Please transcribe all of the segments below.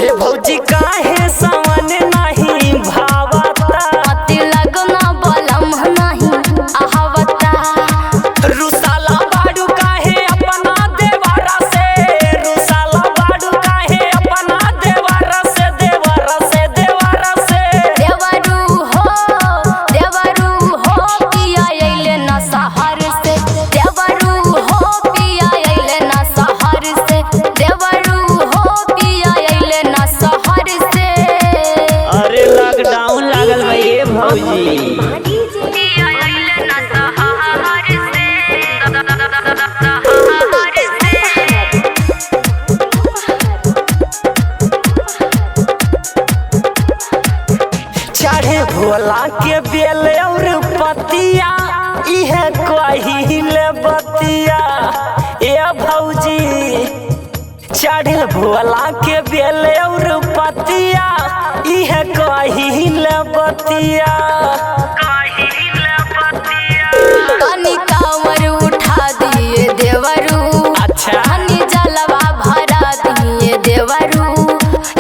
हे भौजी काहे सावन नहीं भावता अति लगना बलम नहीं आहवता रुसाला बाडू काहे अपना देवारा से रुसाला बाडू काहे अपना देवारा से देवरू हो पिया अइले ना शहर से देवरू हो पिया अइले ना शहर से देवरू हो पिया अइले ना शहर से अरे लॉकडाउन लागल बा ये भौजी पिया अइले ना शहर से चढ़े भोला के बेल और पतिया इहे कहिले बतिया ए भौजी चढ़े भोला के बेल और पतिया इहे कहिले बतिया तनी कांवर उठा दिए देवरू अच्छा तनी जलवा भरा दिए देवरू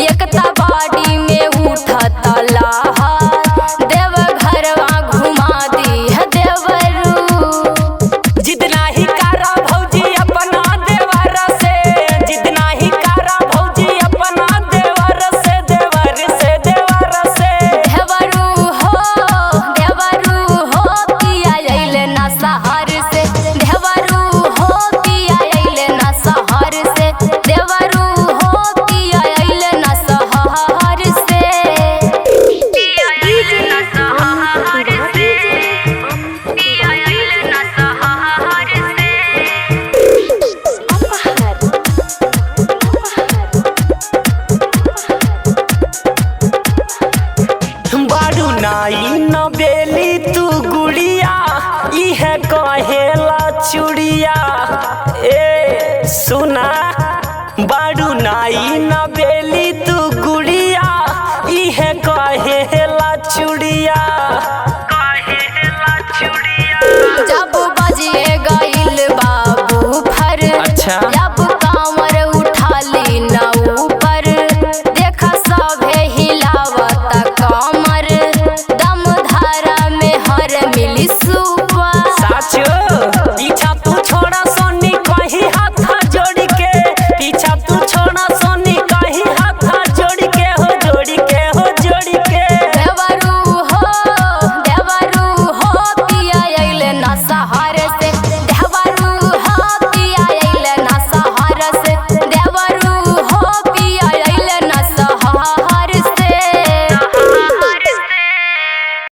एकता बाड़ी में उठत लहर देव घरवा घुमा दिए देवरू जितना ही कारा भौजी अपना देवर से जितना ही कारा भौजी अपना देवर से देवरू हो पिया अइले ना शहर से देवरू हो पिया अइले ना शहर से देवरू हो पिया अइले ना शहर से पिया अइले ना शहर से पिया अइले ना शहर बाडू नाई